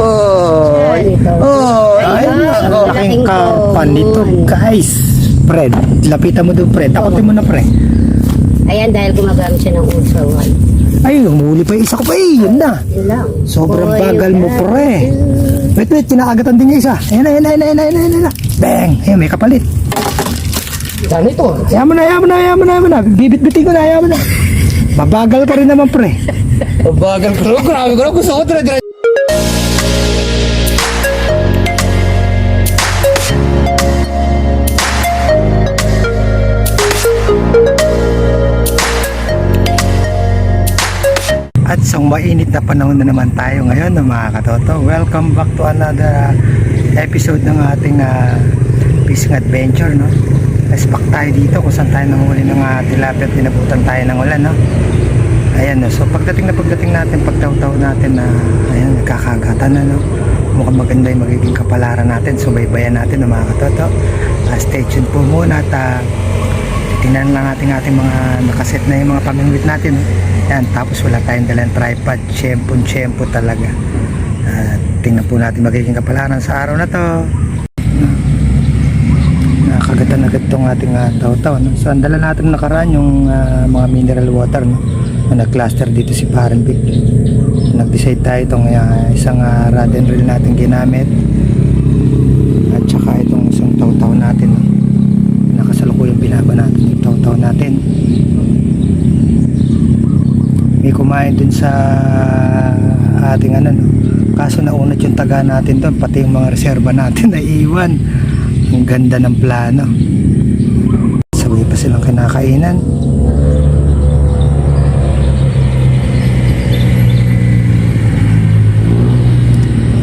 Oh, ay, laking karpan nito, guys. Fred, lapitan mo doon, Fred. Takutin mo na, Fred. Ayan, dahil gumagamit siya ng usawan. Ay, humuli pa yung isa ko pa. Yun na. Yun lang. Sobrang bagal mo, pre. Wait, kinakagatan din yung isa. Ayan na. Bang! Ayan, may kapalit. Saan ito? Ayan mo na. Bibit-bitin ko na, ayan mo na. Mabagal pa rin naman, pre. Mabagal ko. Grabe ko. Gusto ko talaga. At sa mainit na panahon na naman tayo ngayon mga katoto. Welcome back to another episode ng ating fishing adventure, no? Respack tayo dito kung saan tayo nanghuli ng tilapia at dinabutan tayo ng ulan, no? Ayan, no? So pagdating natin, pagtaw-taw natin na ayan, nagkakagatan na, no? Mukhang maganda yung magiging kapalaran natin. So baybayan natin ng mga katoto. Stay tuned po muna at tingnan lang natin ating mga nakaset na yung mga pamingwit natin, no? Yan, tapos wala tayong dalang tripod, tiyempo talaga. Tingnan po natin magiging kapalaran sa araw na to. Nakagatan agad tong ating taw-taw, no? So ang dala natin nakaraan yung mga mineral water, no? Nag-cluster dito si Parang Vic. Nag-decide tayo itong isang rod and reel natin ginamit at saka itong isang taw-taw natin, no? Nakasalukuyang binaba natin yung taw-taw natin. May kumain dun sa ating no? Kaso naunat yung taga natin doon, pati yung mga reserba natin na iwan. Ang ganda ng plano. Sabay pa silang kinakainan.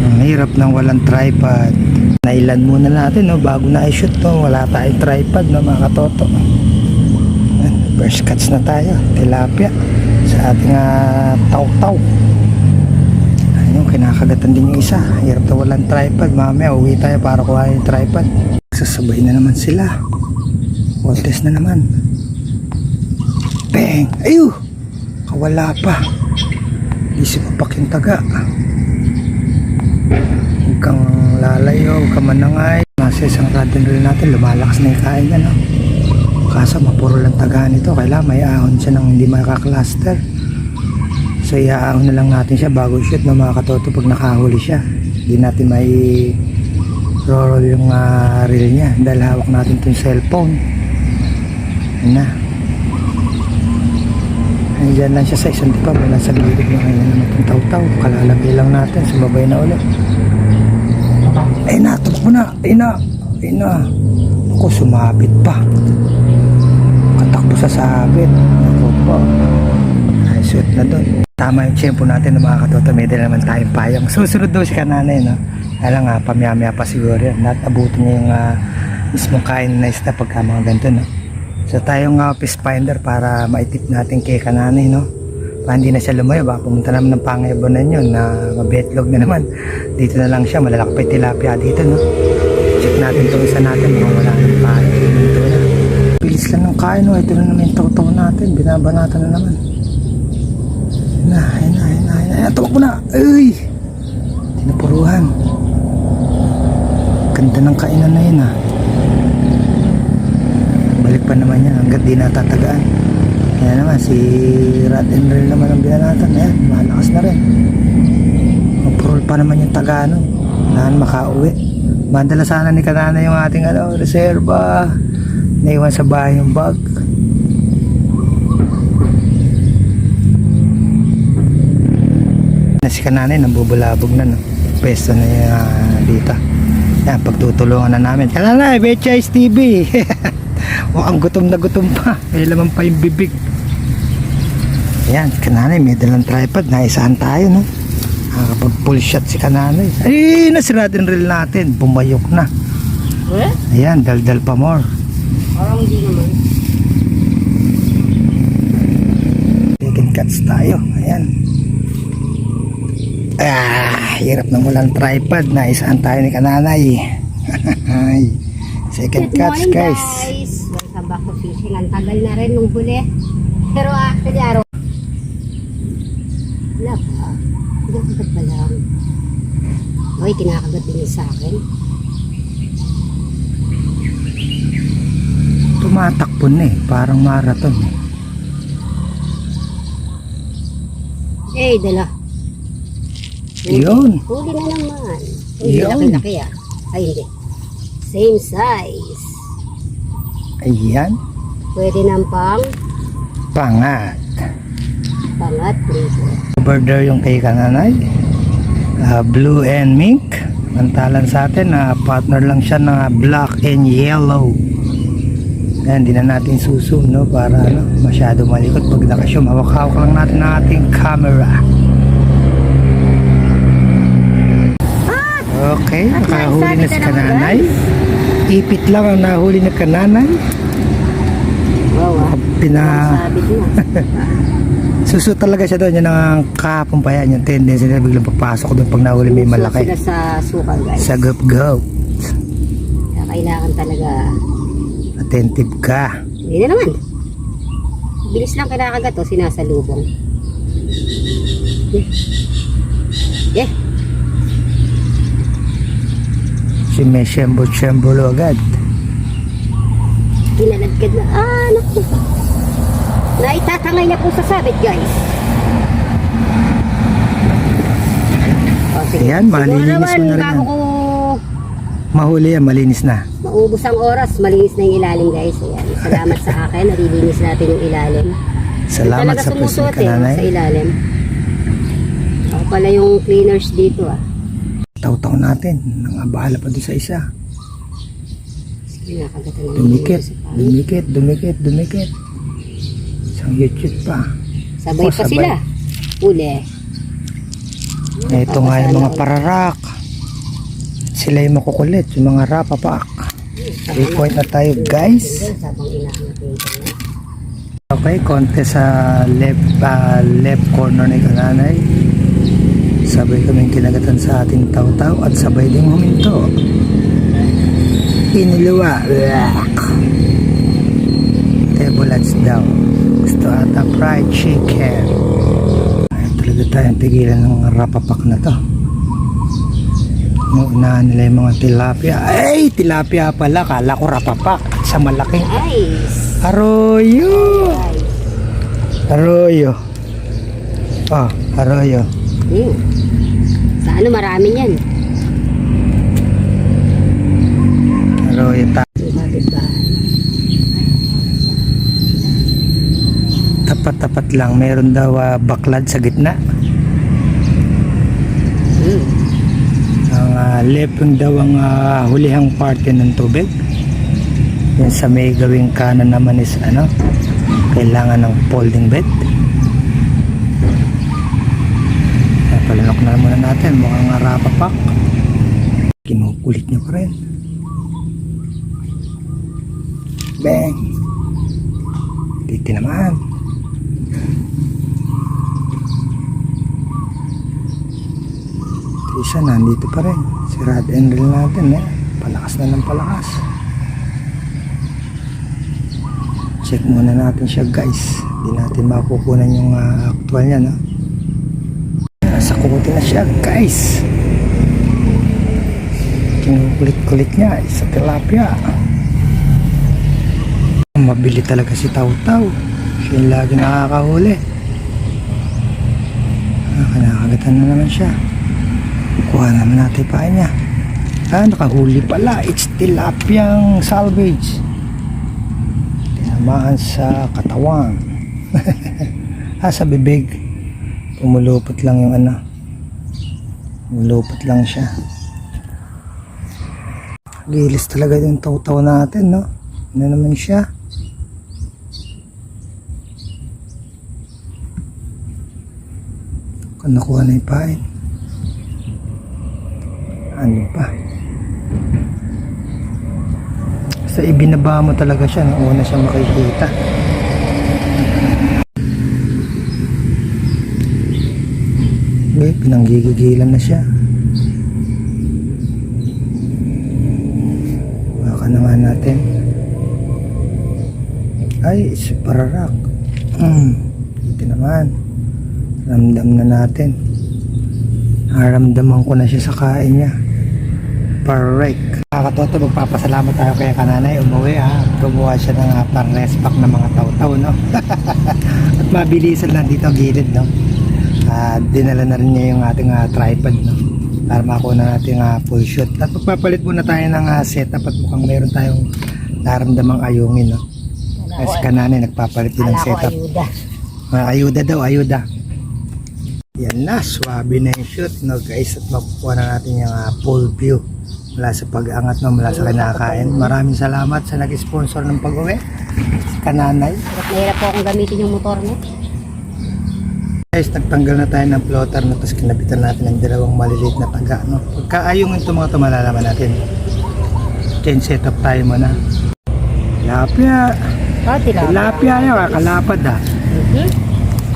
Ang hirap ng walang tripod. Nailan muna natin, no? Bago na i-shoot to. Wala tayong tripod, no, mga katoto. First catch na tayo, tilapia sa ating taw-taw. Ayun, kinakagatan din yung isa. Hirap na walang tripod. Mamaya uwi tayo para kuha yung tripod. Sasabay na naman sila. Voltes na naman. Bang! Ayun! Kawala pa. Isip pa yung taga. Huwag kang lalayo, huwag kang manangay. Nasa isang rod and reel natin, lumalakas na yung kain na, no? Kaso mapuro lang taga nito, kailangan may ahon siya nang hindi makakluster. So iaahon na lang natin siya bago shoot ng mga katoto pag nakahuli siya. Hindi natin may roll yung reel niya dahil hawak natin itong cellphone. Yan na. Nandiyan lang siya sa isang tipa, wala sa gilid na ngayon naman itong taw-taw. Kalalagay lang natin, sumabay na ulit. Ay na, tumak mo na. Ay na. Ako, sumabit pa. Katakbo sa sabit. Ako po. Ay, shoot na doon. Tama yung tiyempo natin ng mga katoto. May dala naman tayong payang. Susunod daw si kananay, no? Alam nga, pamiyamaya pa siguro yan. Abutin niya yung mismong kain na isda pagka mga ganito, no? So tayong fish finder para maitip natin kay kananay, no? Para hindi na siya lumayo. Baka pumunta naman ng Pangayabonan yun na mabetlog na naman. Dito na lang siya. Malalaki pa yung tilapia dito, no? Check natin itong isa natin. Mga wala ng payang. Ito na. Bilis lang ng kain, no? Ito na naman yung taw-taw natin. Binabanatan na naman. Ayun, tumak mo na. Ay! Tinapuruhan. Ganda ng kainan na yun, Balik pa naman yan hanggat di natatagaan. Ayan naman, si rod and reel naman ang binanatan. Ayan, malakas na rin. Mapurol pa naman yung taga, no? Nahan makauwi. Bandala sana ni kanana yung ating reserva. Naiwan sa bahay yung bag. Si kananay nambubulabog na, no? Pwesto na dito. Yan, pagtutulungan na namin. Kananay, Betchay TV. Mukhang gutom na gutom pa. May laman pa yung bibig. Yan, kananay, may dalang tripod. Naisahan tayo, no? Kapag full shot si kananay. Ay, nasirad and reel natin. Bumayok na. Ayan, daldal pa more. Parang hindi naman. Second catch tayo. Ayan. Hirap ng walang tripod. Naisahan tayo ni kananay. Second catch, guys. Welcome back to fishing. Ang tagal na rin nung huli. Pero actually, araw. Wala pa. Hindi ko pa lang. Abay, kinakagat din yun sa akin. Tumatakbo na eh. Parang marathon eh. Dala. Yun. Huli na naman. Yun. Laki-laki ah. Ay, hindi. Same size. Ayan. Pwede ng Pangat. pangat, prito. Over there yung kay kananay. Blue and mink. Mantalan sa atin na partner lang siya na black and yellow. Ayan, hindi na natin susum, no? Para ano, masyado malikot. Pag nakasyoom, hawak-hawak lang natin ang ating camera. Okay, nakahuli na si kananay. Ipit lang ang nahuli na kananay. Wow, sabit na. Suso talaga siya doon. Yan ang kahapon pa yan. Yung tendency na biglang papasok doon pag nahuli may malaki. Sila sa sukal, guys. Sa gup-gup. Kaya kailangan talaga. Attentive ka. Hindi na naman. Bilis lang kinakagat to, sinasalubong. Yeah. Si may syembol-syembolo agad. Kinalagkad na. Naku. Naitatangay na po sa sabit, guys. Sige. Ayan, malilinis mo na rin bago yan. ko Mahuli yan, malinis na. maubos ang oras, malinis na yung ilalim, guys. Ayan. Salamat sa akin, nalilinis natin yung ilalim. Salamat Talaga sa puso sumusuot ni kananay. sa ilalim. Ako pala yung cleaners dito, Taw-taw natin. Nangabahala pa doon sa isa. Kinakagatan na Dumikit, sa pangit. dumikit, dumikit, dumikit. Isang YouTube pa. Sabay Oh, pa sabay. sila. Uli. Ito nga yung mga pararak. Sila yung makukulit, yung mga rapapak. 3 point na tayo, guys. Sabang inahanap yung kanya. Okay, konti sa left corner ni kananay. Sabay kaming kinagatan sa ating taw-taw at sabay ding huminto. Iniluwa. Tablets daw. Gusto ata fried chicken. Ayun talaga tayong tigilan ng mga rapapak na to. Unahan nila yung mga tilapia. Ay, tilapia pala. Kala ko rapapak. Sa malaking Nice. arroyo. Arroyo. Oh, arroyo. Sa ano marami yan. Arroyo Bakit ba? tapat-tapat lang. Meron daw baklad sa gitna. Ang lepong daw ang hulihang parte ng tubig. Yan sa may gawing kanan naman is ano, kailangan ng folding bed. Palalok na muna natin, mukhang rapapak. Kinukulit niya pa rin. Bang! Titi naman. Isa nandito pa rin. Si rod and reel natin palakas na ng palakas. Check muna natin siya, guys. Hindi natin makukunan yung actual niya, no? Nasakutin na siya, guys. Kinukulit-kulit niya sa tilapia. Mabili talaga si Taw-Taw. Siya yung lagi nakakahuli. Kinakagatan na naman siya. Kuha naman natin pa niya. Nakahuli pala. It's tilapiyang salvage. Tinamaan sa katawan. Sa bibig. Pumulupot lang yung ano. Pumulupot lang siya. Lilis talaga yung Taw-Taw natin, no? Ano naman siya? Kung nakuha na yung pain. Ano pa? Basta ibinaba mo talaga siya nung una siya makikita. Okay, pinanggigigilan na siya. Baka naman natin. Ay, si pararak. Ito naman. Ramdam na natin. Naramdaman ko na siya sa kain niya. Perfect. Kakatoto, magpapasalamat tayo kay kananay. Umuwi gumawa siya ng pang-respack ng mga taw-taw, no? At mabilisan lang dito ang gilid, no? Dinala na rin niya yung ating tripod, no? Para makuha na natin full shot. At magpapalit muna tayo ng setup at mukhang meron tayong naramdamang ayungin, no? Kasi kananay nagpapalit din ng Kala ko setup. ayuda. Ayuda daw, ayuda. Yan na, swabe na yung shoot, no guys. At makukuha na natin yung full view mula sa pag-angat, no, mula sa kinakain. Maraming salamat sa nag-sponsor ng pag-uwi, si Kananay. Hirap po akong gamitin yung motor niya. Guys, nagtanggal na tayo ng floater, no, tapos kinabitan natin ng dalawang maliliit na taga, no. Pagkaayungin ito mga ito, malalaman natin. Change setup tayo muna. Tilapia. Tilapia yun, kakalapad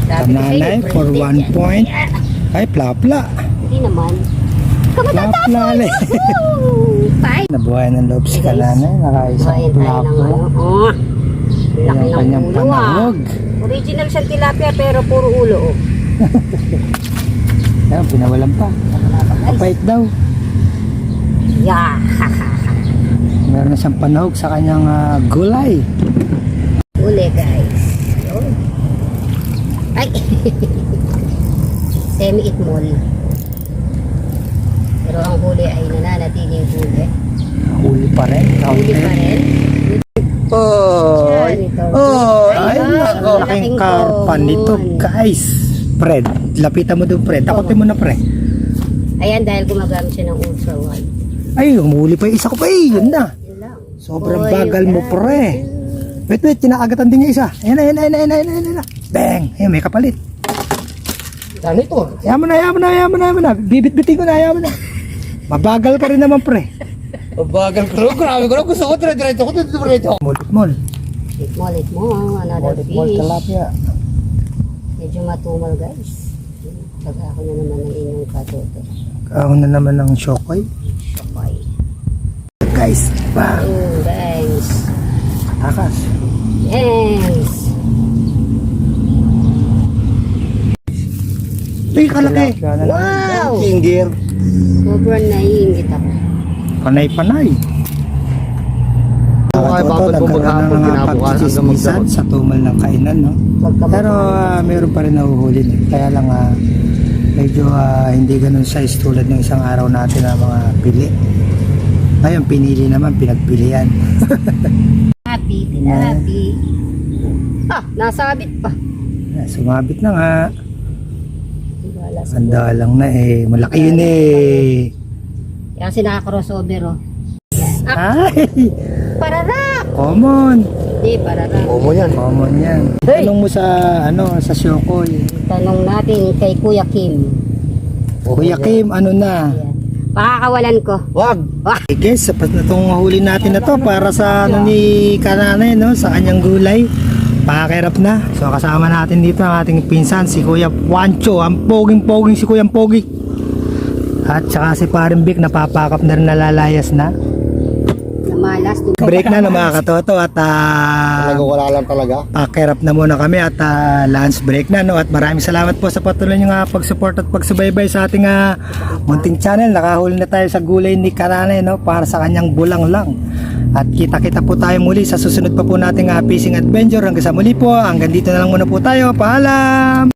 Kananay for 1 point. Ay, plapla. Hindi naman. Plapla. Bye! Nabuhay ng loob si Kananay. Nakaisang Buhayin tayo ng plapla. Laki Yung ng kanyang ulo panahog. Original siyang tilapia pero puro ulo Ayan, pinawalan pa. Kapait daw. Yeah! Meron na siyang panahog sa kanyang gulay. Uli guys. Yun. Ay! Semi-itmol. Pero ang huli ay nananatiling huli. Huli pa rin. Huli pa rin. Oh! Yan, ito. Oh! Ay, Ay, malaking laking karpan nito, common. guys. Fred, lapitan mo doon, Fred. Takotin mo na, Fred. Ayan dahil gumagamit siya ng ultra wide. Ay, humuli pa yung isa ko pa. Eh, yun na. Yun lang. Sobrang Oy, bagal mo, pre. Wait, tinakagatan din niya isa. Ayan na. Bang! Ayan, may kapalit. Ano ito? Ayaw mo na. Bibit-bitin ko na, ayaw mo na. Mabagal pa rin naman, pre. Bagal ko. Grabe ko. Gusto ko diretso ko dito. Mol. Itmol. Another fish. Tilapia. Medyo matumal guys. Taga ako na naman ng inyong katoto. Ako na naman ng shokoy. Okay. Guys, bang! Guys. Takas. Yes. Ay, kalaki. Wow! Finger. Sobrang naiingit ako. Panay. Bakit Nagkaroon bumagapon ng kinabukasan pagtsismisan sa tumal ng kainan, no? Pero meron pa rin nahuhuli. Kaya lang medyo hindi ganun size tulad ng isang araw natin na mga pili. Ngayon, pinili naman, pinagpilian. Happy. Nasabit pa. Sumabit na nga. Wala sa Handa lang na eh. Malaki yun eh. Kaya kasi nakaka-crossover Ay! Pararap! Common. Hindi, pararap. Omo yan. Common yan. Hey! Tanong mo sa, sa Shokoy. Tanong natin kay Kuya Kim. Kuya Kim, ano na? Ayan. Pakakawalan ko. Wag. I guess, sapat na itong huli natin na to para sa ni Kananay, no? Sa kanyang gulay. Pakakirap na. So kasama natin dito ang ating pinsan, si Kuya Juancho. Ang poging-poging si Kuya Pogi. At saka si Paring Vic, napapakap na rin, nalalayas na. Namalas. Break na mga katoto at Wala lang talaga. pakirap na muna kami at lunch break na, no? At maraming salamat po sa patuloy nyo pag-support at pagsubaybay sa ating munting channel. Nakahuli na tayo sa gulay ni Kananay, no? Para sa kanyang bulang lang. At kita-kita po tayo muli sa susunod pa po nating fishing adventure. Hanggang sa muli po, hanggang dito na lang muna po tayo. Paalam!